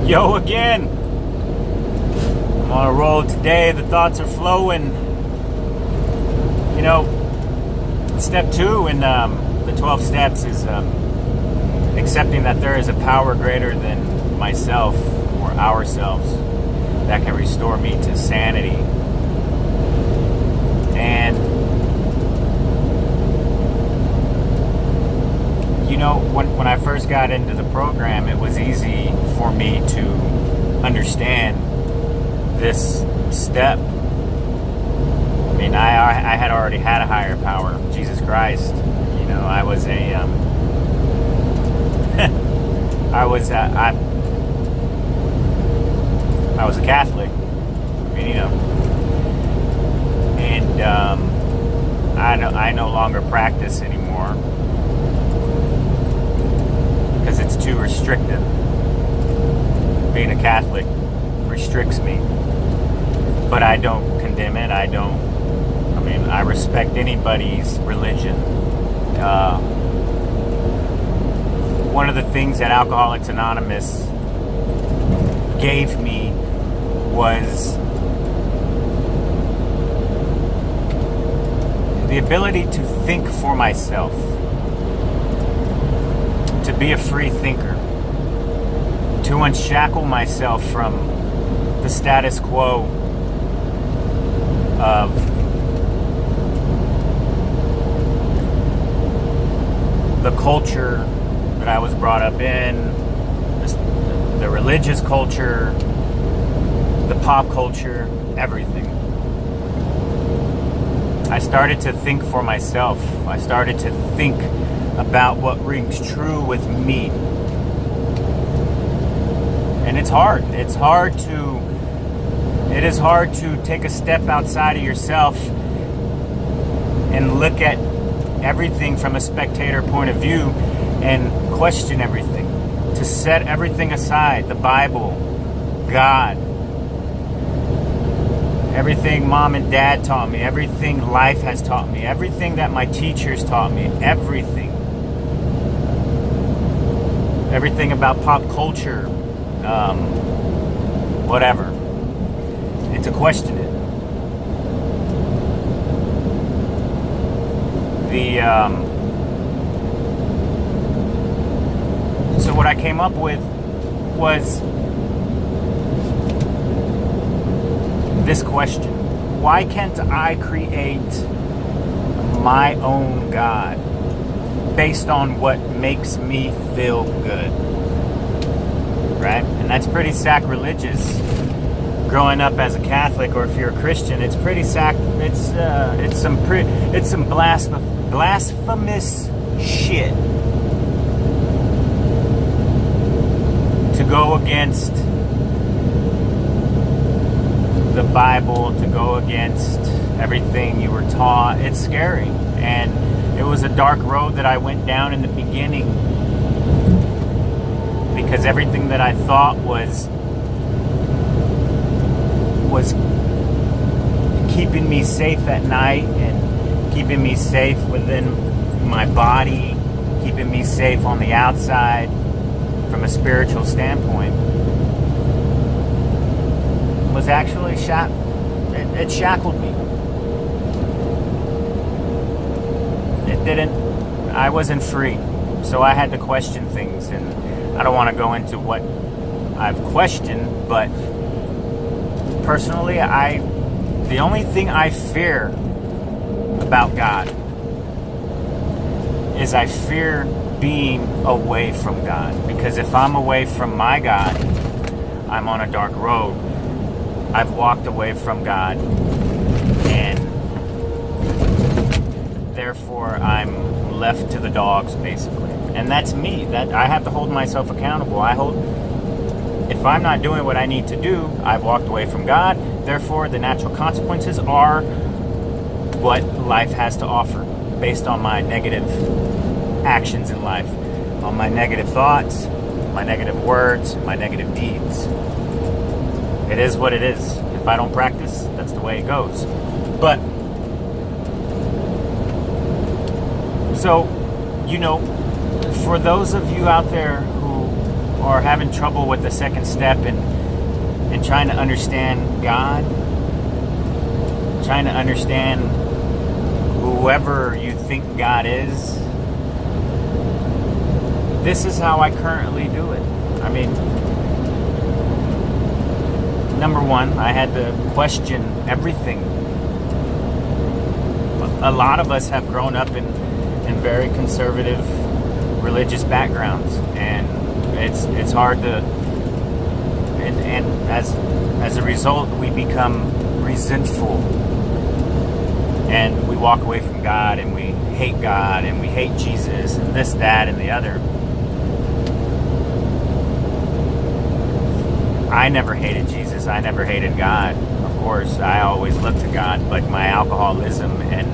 Yo again. I'm on a roll today. The thoughts are flowing. You know, step 2 in the 12 steps is accepting that there is a power greater than myself or ourselves that can restore me to sanity. And you know, when I first got into the program, it was easy for me to understand this step. I mean, I had already had a higher power, Jesus Christ. You know, I was a I was a Catholic. I mean, you know, and I no longer practice anymore because it's too restrictive. Being a Catholic restricts me, but I don't condemn it. I respect anybody's religion. One of the things that Alcoholics Anonymous gave me was the ability to think for myself, to be a free thinker, to unshackle myself from the status quo of the culture that I was brought up in, the religious culture, the pop culture, everything. I started to think for myself. I started to think about what rings true with me. And it is hard to take a step outside of yourself and look at everything from a spectator point of view and question everything, to set everything aside, the Bible, God, everything mom and dad taught me, everything life has taught me, everything that my teachers taught me, everything about pop culture, whatever, and to question it. So what I came up with was this question: why can't I create my own God based on what makes me feel good? Right? And that's pretty sacrilegious. Growing up as a Catholic, or if you're a Christian, it's pretty it's some blasphemous shit to go against the Bible, to go against everything you were taught. It's scary, and it was a dark road that I went down in the beginning, because everything that I thought was keeping me safe at night and keeping me safe within my body, keeping me safe on the outside from a spiritual standpoint, was actually it shackled me. I wasn't free, so I had to question things, and I don't want to go into what I've questioned, but personally, the only thing I fear about God is I fear being away from God. Because if I'm away from my God, I'm on a dark road. I've walked away from God, and therefore I'm left to the dogs, basically. And that's me. That I have to hold myself accountable. If I'm not doing what I need to do, I've walked away from God. Therefore, the natural consequences are what life has to offer based on my negative actions in life, on my negative thoughts, my negative words, my negative deeds. It is what it is. If I don't practice, that's the way it goes. But, so, you know, for those of you out there who or having trouble with the second step and trying to understand God, trying to understand whoever you think God is, this is how I currently do it. I mean, number one, I had to question everything. A lot of us have grown up in very conservative religious backgrounds, and it's hard to, and as a result, we become resentful, and we walk away from God, and we hate God, and we hate Jesus, and this, that, and the other. I never hated Jesus. I never hated God. Of course, I always looked to God, but my alcoholism and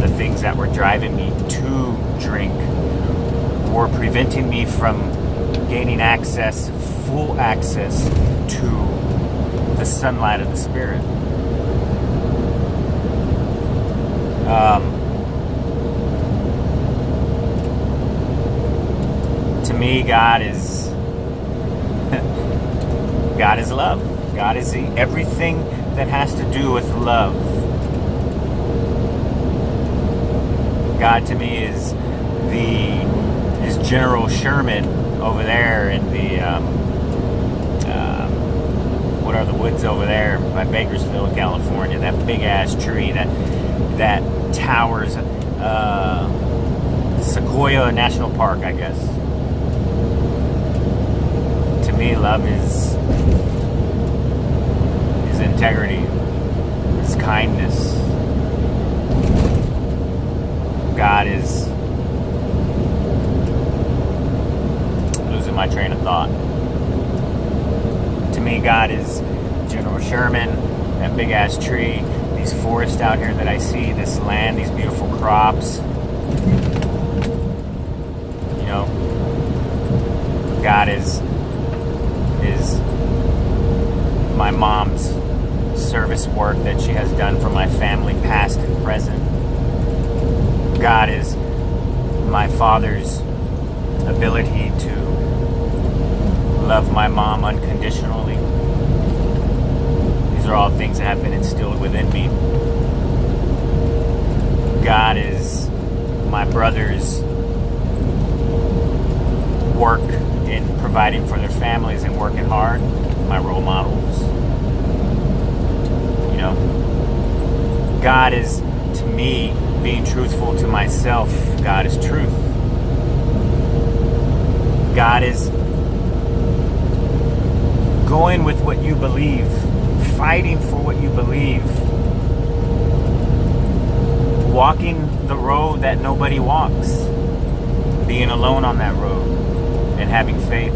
the things that were driving me to drink were preventing me from gaining access, full access to the sunlight of the Spirit. To me, God is love. God is everything that has to do with love. God to me is General Sherman over there in the what are the woods over there by Bakersfield, California? That big ass tree that towers, Sequoia National Park, I guess. To me, love is integrity, is kindness. God is, losing my train of thought. To me, God is General Sherman, that big ass tree, these forests out here that I see, this land, these beautiful crops. You know, God is my mom's service work that she has done for my family, past and present. God is my father's ability to love my mom unconditionally. These are all things that have been instilled within me. God is my brother's work in providing for their families and working hard, my role models. You know, God is, to me, being truthful to myself. God is truth. God is going with what you believe, fighting for what you believe, walking the road that nobody walks, being alone on that road, and having faith.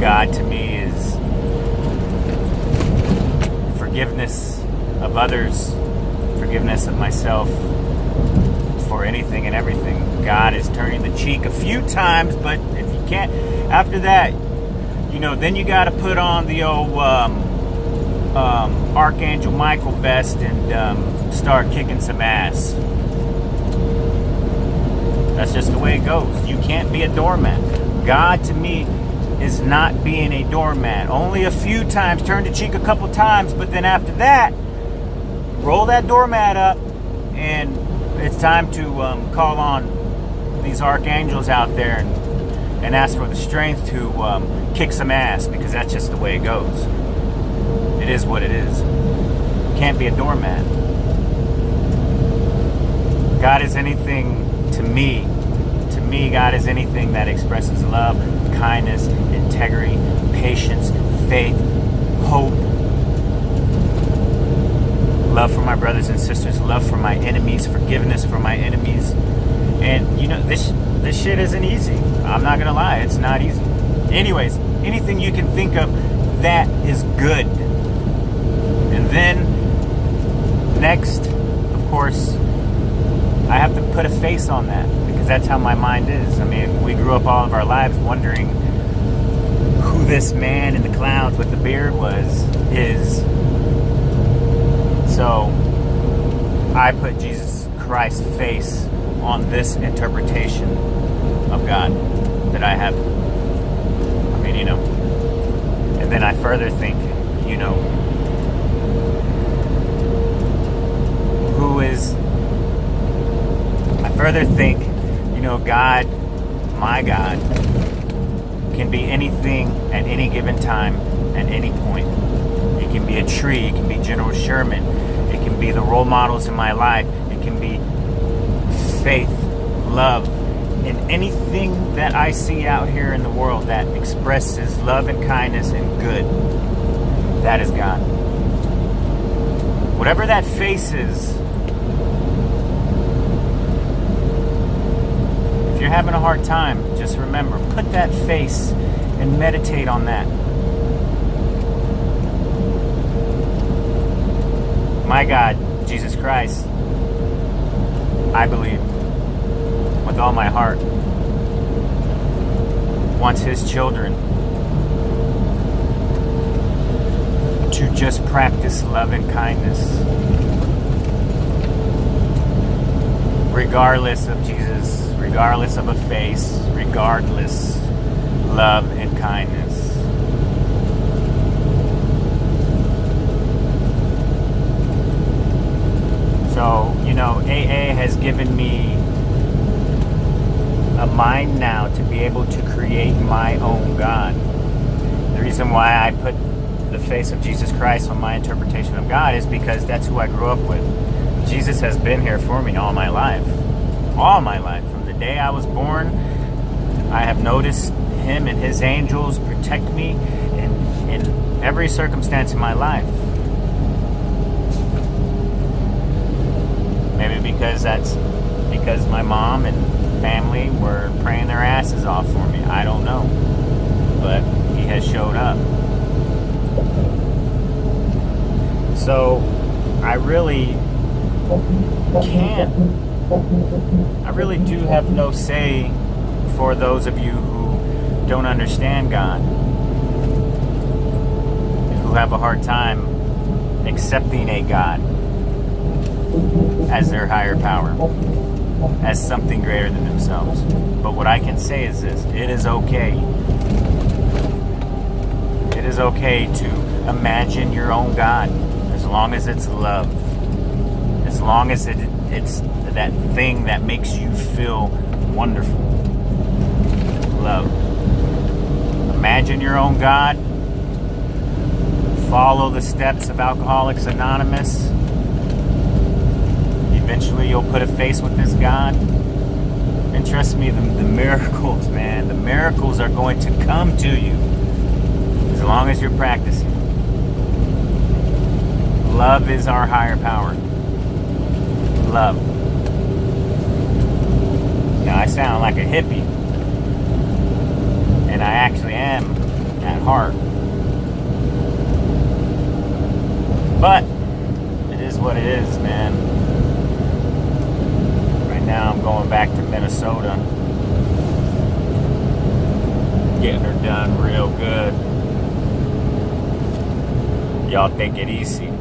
God to me is forgiveness of others, forgiveness of myself for anything and everything. God is turning the cheek a few times, but if you can't, after that, you know, then you got to put on the old Archangel Michael vest and start kicking some ass. That's just the way it goes. You can't be a doormat. God to me is not being a doormat. Only a few times, turn the cheek a couple times, but then after that, roll that doormat up, and it's time to call on these archangels out there and ask for the strength to kick some ass, because that's just the way it goes. It is what it is. Can't be a doormat. God is anything to me. To me, God is anything that expresses love, kindness, integrity, patience, faith, hope, love for my brothers and sisters, love for my enemies, forgiveness for my enemies. And you know, this shit isn't easy. I'm not gonna lie, it's not easy. Anyways, anything you can think of that is good. And then next, of course, I have to put a face on that, because that's how my mind is. I mean, we grew up all of our lives wondering who this man in the clouds with the beard is. So I put Jesus Christ's face on this interpretation of God that I have. I mean, and then I further think, I further think, God, my God, can be anything at any given time, at any point. It can be a tree, it can be General Sherman, it can be the role models in my life, it can be faith, love, and anything that I see out here in the world that expresses love and kindness and good. That is God. Whatever that face is, if you're having a hard time, just remember, put that face and meditate on that. My God, Jesus Christ, I believe with all my heart, wants his children to just practice love and kindness, regardless of Jesus, regardless of a face, regardless, love and kindness. So, AA has given me a mind now to be able to create my own God. The reason why I put the face of Jesus Christ on my interpretation of God is because that's who I grew up with. Jesus has been here for me all my life. All my life. From the day I was born, I have noticed him and his angels protect me in every circumstance in my life. Maybe because my mom and family were praying their asses off for me. I don't know. But he has showed up. So I really do have no say for those of you who don't understand God, who have a hard time accepting a God as their higher power, as something greater than themselves. But what I can say is this: it is okay. It is okay to imagine your own God, as long as it's love. As long as it's that thing that makes you feel wonderful. Love. Imagine your own God. Follow the steps of Alcoholics Anonymous. Eventually you'll put a face with this God. And trust me, the miracles, man, the miracles are going to come to you as long as you're practicing. Love is our higher power. Love. Now, I sound like a hippie, and I actually am at heart. But it is what it is, man. Right now I'm going back to Minnesota, getting her done real good. Y'all take it easy.